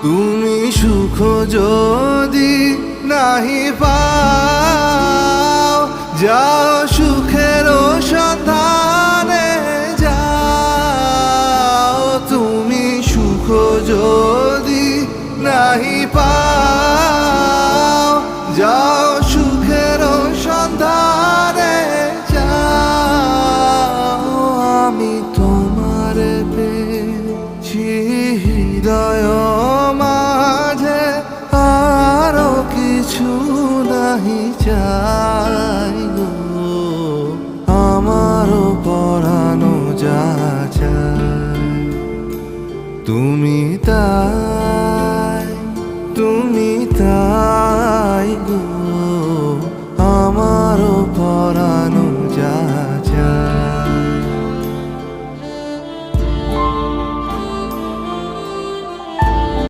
তুমি সুখ যদি নাহি পাও, যাও সুখের সন্ধানে যাও। তুমি সুখ যদি নাহি পাও, যাও সুখের সন্ধানে যাও। আমি তোমার পেয়েছি হৃদয় মাঝে, আরো কিছু নাহি চাই গো। আমারও পরানো যা চাই তুমি তা